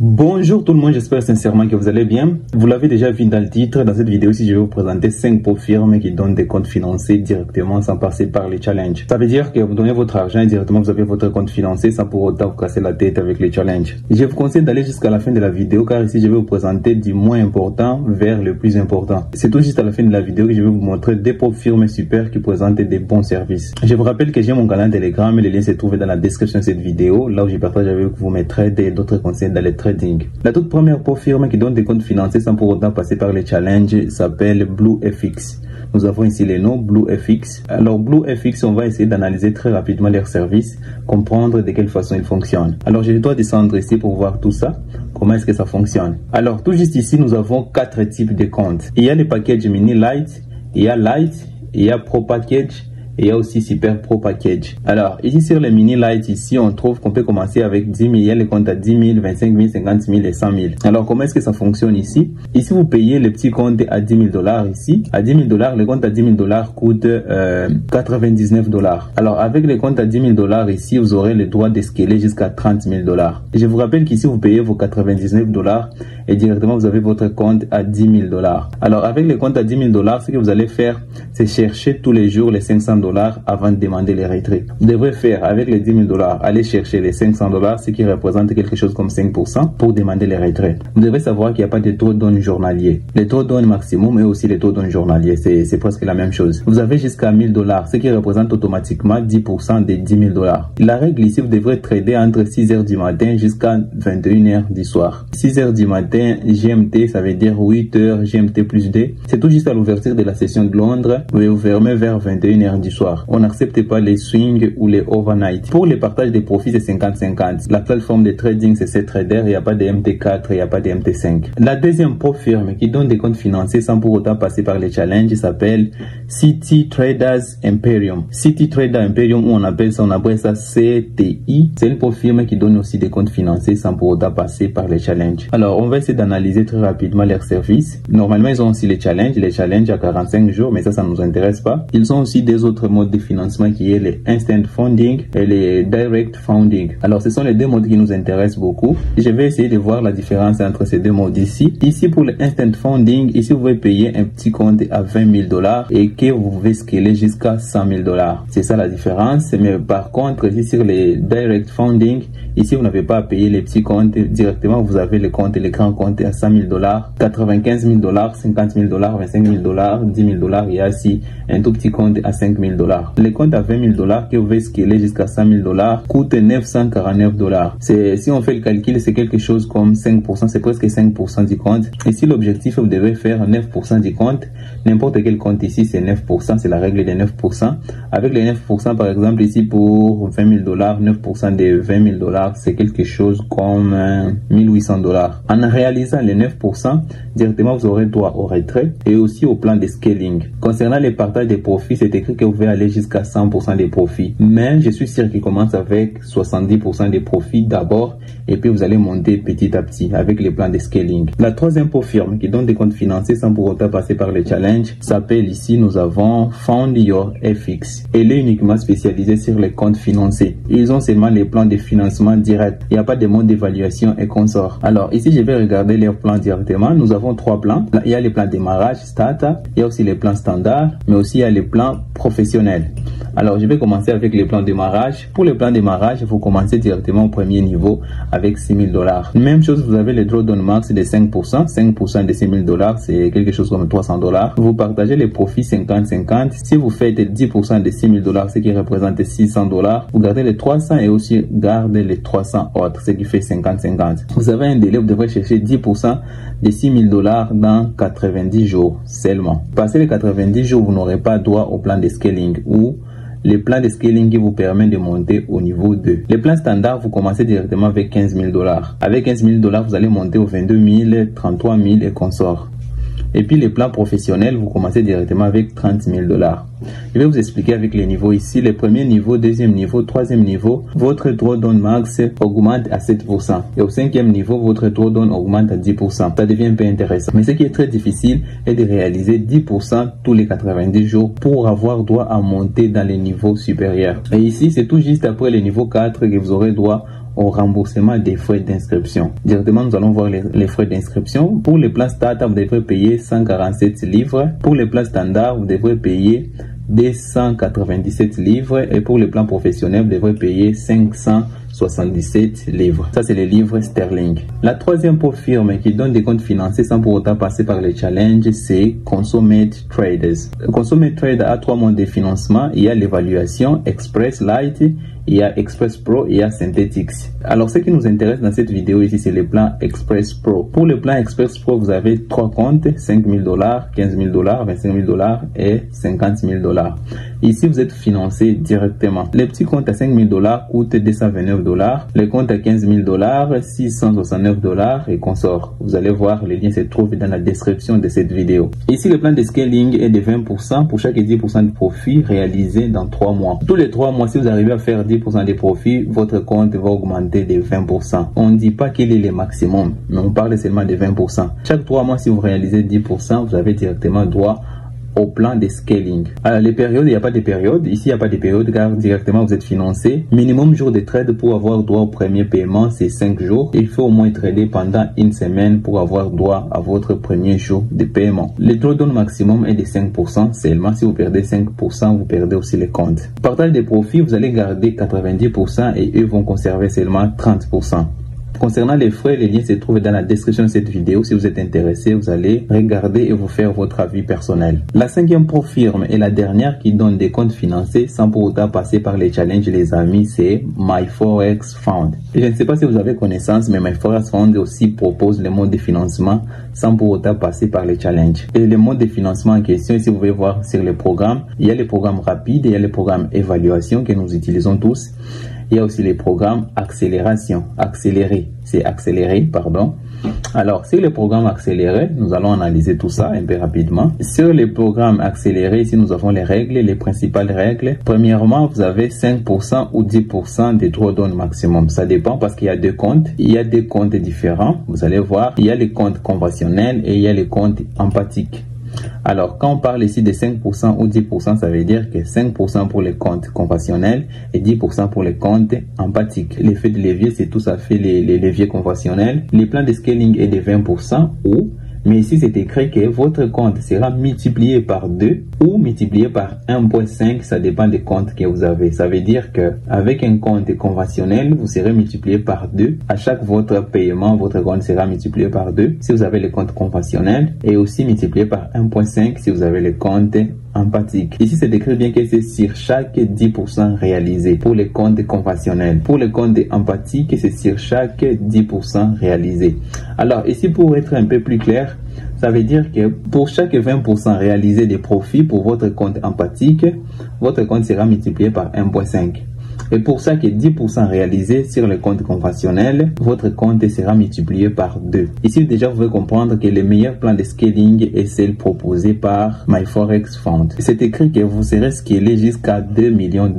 Bonjour tout le monde, j'espère sincèrement que vous allez bien. Vous l'avez déjà vu dans le titre, dans cette vidéo ci je vais vous présenter 5 pauvres firmes qui donnent des comptes financiers directement sans passer par les challenges. Ça veut dire que vous donnez votre argent et directement vous avez votre compte financier sans pour autant vous casser la tête avec les challenges. Je vous conseille d'aller jusqu'à la fin de la vidéo car ici je vais vous présenter du moins important vers le plus important. C'est tout juste à la fin de la vidéo que je vais vous montrer des pauvres firmes super qui présentent des bons services. Je vous rappelle que j'ai mon canal Telegram et le lien se trouve dans la description de cette vidéo, là où je partage avec vous mes trades et d'autres conseils dans les trading. La toute première pauvre firme qui donne des comptes financiers sans pour autant passer par les challenges s'appelle BlueFX. Nous avons ici les noms BlueFX. Alors BlueFX, on va essayer d'analyser très rapidement leurs services, comprendre de quelle façon ils fonctionnent. Alors je dois descendre ici pour voir tout ça. Comment est-ce que ça fonctionne? Alors tout juste ici, nous avons 4 types de comptes. Il y a le package Mini Light, il y a Light, il y a Pro Package, et il y a aussi Super Pro Package. Alors, ici sur les mini light, ici, on trouve qu'on peut commencer avec 10 000. Il y a les comptes à 10 000, 25 000, 50 000 et 100 000. Alors, comment est-ce que ça fonctionne ici? Ici, vous payez le petit compte à 10 000 $. Ici, à 10 000 $, le compte à 10 000 $ coûte 99 $. Alors, avec les comptes à 10 000 $, ici, vous aurez le droit d'escaler jusqu'à 30 000 $. Et je vous rappelle qu'ici, vous payez vos 99 $ et directement, vous avez votre compte à 10 000 $. Alors, avec les comptes à 10 000 $, ce que vous allez faire, c'est chercher tous les jours les 500 $ avant de demander les retraits. Vous devrez faire avec les 10 000 $, aller chercher les 500 $, ce qui représente quelque chose comme 5% pour demander les retraits. Vous devez savoir qu'il n'y a pas de taux de donne journalier. Les taux de donne maximum et aussi les taux de donne journalier, c'est presque la même chose. Vous avez jusqu'à 1000 $, ce qui représente automatiquement 10% des 10 000 $. La règle ici, vous devrez trader entre 6 h du matin jusqu'à 21 h du soir. 6 h du matin GMT, ça veut dire 8 h GMT plus 2. C'est tout juste à l'ouverture de la session de Londres. Vous vous fermez vers 21 h du soir. On n'accepte pas les swings ou les overnight. Pour le partage des profits, c'est 50-50. La plateforme de trading, c'est CTrader. Il n'y a pas de MT4, il n'y a pas de MT5. La deuxième pauvre firme qui donne des comptes financiers sans pour autant passer par les challenges s'appelle City Traders Imperium. City Trader Imperium, on appelle ça CTI. C'est une pauvre firme qui donne aussi des comptes financiers sans pour autant passer par les challenges. Alors, on va essayer d'analyser très rapidement leurs services. Normalement, ils ont aussi les challenges à 45 jours, mais ça ne nous intéresse pas. Ils ont aussi des autres modes de financement qui est les instant funding et les direct funding. Alors ce sont les deux modes qui nous intéressent beaucoup. Je vais essayer de voir la différence entre ces deux modes ici. Ici pour le instant funding, ici vous pouvez payer un petit compte à 20 000 $ et que vous pouvez scaler jusqu'à 100 000 $. C'est ça la différence. Mais par contre ici sur les direct funding, ici vous n'avez pas à payer les petits comptes directement. Vous avez le compte, les grands comptes à 100 000 $, 95 000 $, 50 000 $, 25 000 $, 10 000 $. Il y a aussi un tout petit compte à 5 000 $. Les comptes à 20 000 $ que vous pouvez scaler jusqu'à 100 000 $ coûtent 949 $. Si on fait le calcul, c'est quelque chose comme 5%, c'est presque 5% du compte. Ici, l'objectif, vous devez faire 9% du compte. N'importe quel compte ici, c'est 9%, c'est la règle des 9%. Avec les 9%, par exemple, ici, pour 20 000 $, 9% de 20 000 $, c'est quelque chose comme 1800 $. En réalisant les 9%, directement, vous aurez droit au retrait et aussi au plan de scaling. Concernant les partages des profits, c'est écrit que vous pouvez aller jusqu'à 100% des profits. Mais je suis sûr qu'il commence avec 70% des profits d'abord et puis vous allez monter petit à petit avec les plans de scaling. La troisième pauvre firme qui donne des comptes financiers sans pour autant passer par les challenges s'appelle ici, nous avons Found Your FX. Elle est uniquement spécialisée sur les comptes financiers. Ils ont seulement les plans de financement direct. Il n'y a pas de mode d'évaluation et consorts. Alors ici, je vais regarder leurs plans directement. Nous avons 3 plans. Il y a les plans démarrage, starter. Il y a aussi les plans standards, mais aussi il y a les plans professionnels. Alors, je vais commencer avec les plans de démarrage. Pour le plan de démarrage, vous commencez directement au premier niveau avec 6 000 $. Même chose, vous avez le drawdown max de 5%. 5% de 6 000 $, c'est quelque chose comme 300 $. Vous partagez les profits 50-50. Si vous faites 10% de 6 000 $, ce qui représente 600 $, vous gardez les 300 et aussi gardez les 300 autres, ce qui fait 50-50. Vous avez un délai, vous devrez chercher 10% de 6 000 $ dans 90 jours seulement. Passé les 90 jours, vous n'aurez pas droit au plan de scaling ou les plans de scaling qui vous permettent de monter au niveau 2. Les plans standards, vous commencez directement avec 15 000 $. Avec 15 000 $, vous allez monter aux 22 000, 33 000 et consorts. Et puis les plans professionnels, vous commencez directement avec 30 000 $. Je vais vous expliquer avec les niveaux ici. Le premier niveau, deuxième niveau, troisième niveau, votre drawdown max augmente à 7%. Et au cinquième niveau, votre drawdown augmente à 10%. Ça devient un peu intéressant. Mais ce qui est très difficile est de réaliser 10% tous les 90 jours pour avoir droit à monter dans les niveaux supérieurs. Et ici, c'est tout juste après le niveau 4 que vous aurez droit au remboursement des frais d'inscription. Directement, nous allons voir les frais d'inscription. Pour les plans starter, vous devrez payer 147 livres. Pour les plans standard, vous devrez payer 297 livres. Et pour les plans professionnels, vous devrez payer 577 livres. Ça, c'est les livres sterling. La troisième firme qui donne des comptes financiers sans pour autant passer par les challenges, c'est Consummate Traders. Consummate Trader a 3 modes de financement. Il y a l'évaluation, Express Lite, il y a Express Pro et il y a Synthetics. Alors, ce qui nous intéresse dans cette vidéo ici, c'est le plan Express Pro. Pour le plan Express Pro, vous avez 3 comptes, $5 000, $15 000, $25 000 et $50 000. Ici, vous êtes financé directement. Les petits comptes à $5 000 coûtent $229. Les comptes à $15 000, $669 et consorts. Vous allez voir, le lien se trouve dans la description de cette vidéo. Ici, le plan de scaling est de 20% pour chaque 10% de profit réalisé dans 3 mois. Tous les 3 mois, si vous arrivez à faire 10% des profits, votre compte va augmenter de 20%. On ne dit pas quel est le maximum, mais on parle seulement de 20%. Chaque 3 mois, si vous réalisez 10%, vous avez directement droit au plan de scaling. Alors, les périodes, il n'y a pas de période. Ici, il n'y a pas de période car directement vous êtes financé. Minimum jour de trade pour avoir droit au premier paiement, c'est 5 jours. Il faut au moins trader pendant une semaine pour avoir droit à votre premier jour de paiement. Le drawdown maximum est de 5% seulement. Si vous perdez 5%, vous perdez aussi les comptes. Partage des profits, vous allez garder 90% et eux vont conserver seulement 30%. Concernant les frais, les liens se trouvent dans la description de cette vidéo. Si vous êtes intéressé, vous allez regarder et vous faire votre avis personnel. La cinquième firme et la dernière qui donne des comptes financiers sans pour autant passer par les challenges, les amis, c'est MyForex Fund. Je ne sais pas si vous avez connaissance, mais MyForex Fund aussi propose le mode de financement sans pour autant passer par les challenges. Et le mode de financement en question, si vous voulez voir sur les programmes, il y a les programmes rapides et il y a les programmes évaluation que nous utilisons tous. Il y a aussi les programmes accélération, pardon. Alors, sur les programmes accélérés, nous allons analyser tout ça un peu rapidement. Sur les programmes accélérés, ici, nous avons les règles, les principales règles. Premièrement, vous avez 5% ou 10% de drawdown maximum. Ça dépend parce qu'il y a 2 comptes. Il y a 2 comptes différents. Vous allez voir, il y a les comptes conventionnels et il y a les comptes empathiques. Alors, quand on parle ici de 5% ou 10%, ça veut dire que 5% pour les comptes conventionnels et 10% pour les comptes empathiques. L'effet de levier, c'est tout à fait les leviers conventionnels. Les plans de scaling est de 20% ou, mais ici c'est écrit que votre compte sera multiplié par 2 ou multiplié par 1.5, ça dépend des comptes que vous avez. Ça veut dire que avec un compte conventionnel, vous serez multiplié par 2. À chaque votre paiement, votre compte sera multiplié par 2 si vous avez le compte conventionnel et aussi multiplié par 1.5 si vous avez le compte empathique. Ici, c'est écrit bien que c'est sur chaque 10% réalisé pour les comptes conventionnels. Pour les comptes empathiques, c'est sur chaque 10% réalisé. Alors, ici, pour être un peu plus clair, ça veut dire que pour chaque 20% réalisé des profits pour votre compte empathique, votre compte sera multiplié par 1.5. Et pour chaque 10% réalisé sur le compte conventionnel, votre compte sera multiplié par 2. Ici, déjà, vous pouvez comprendre que le meilleur plan de scaling est celle proposée par MyForex Fund. C'est écrit que vous serez scalé jusqu'à $2 millions.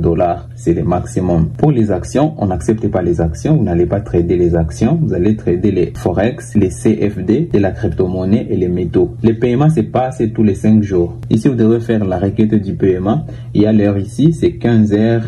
C'est le maximum. Pour les actions, on n'accepte pas les actions. Vous n'allez pas trader les actions. Vous allez trader les Forex, les CFD, de la crypto-monnaie et les métaux. Le paiement se passe tous les 5 jours. Ici, vous devez faire la requête du paiement. Il y a l'heure ici, c'est 15 h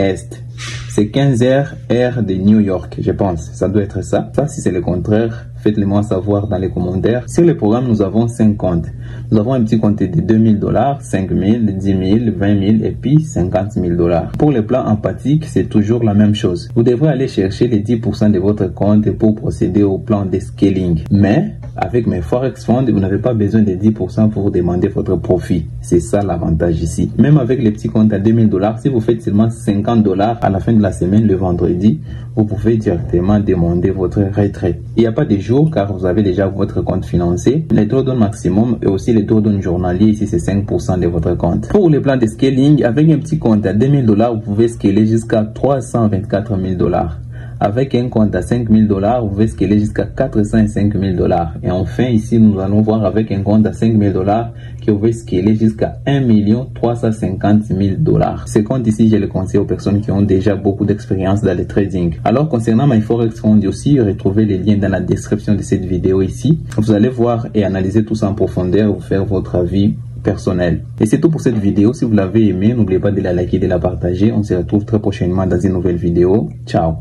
Est. C'est 15 h heure de New York, je pense. Ça doit être ça. Ça, si c'est le contraire, faites-le moi savoir dans les commentaires. Sur le programme, nous avons 5 comptes. Nous avons un petit compte de $2 000, 5 000, 10 000, 20 000 et puis $50 000. Pour le plan empathique, c'est toujours la même chose. Vous devrez aller chercher les 10% de votre compte pour procéder au plan de scaling. Mais avec MyForex Fund, vous n'avez pas besoin de 10% pour demander votre profit. C'est ça l'avantage ici. Même avec les petits comptes à $2 000, si vous faites seulement $50 à la fin de la semaine, le vendredi, vous pouvez directement demander votre retrait. Il n'y a pas de jour car vous avez déjà votre compte financier. Les drawdown maximum et aussi les drawdown journaliers, ici c'est 5% de votre compte. Pour les plans de scaling, avec un petit compte à $2 000, vous pouvez scaler jusqu'à $324 000. Avec un compte à 5 000 $, vous pouvez scaler jusqu'à 405 000 $. Et enfin, ici, nous allons voir avec un compte à 5 000 $ que vous pouvez scaler jusqu'à 1 350 000 $. Ce compte ici, je le conseille aux personnes qui ont déjà beaucoup d'expérience dans le trading. Alors, concernant MyForex Fund aussi, retrouvez les liens dans la description de cette vidéo ici. Vous allez voir et analyser tout ça en profondeur, vous faire votre avis personnel. Et c'est tout pour cette vidéo. Si vous l'avez aimé, n'oubliez pas de la liker, de la partager. On se retrouve très prochainement dans une nouvelle vidéo. Ciao!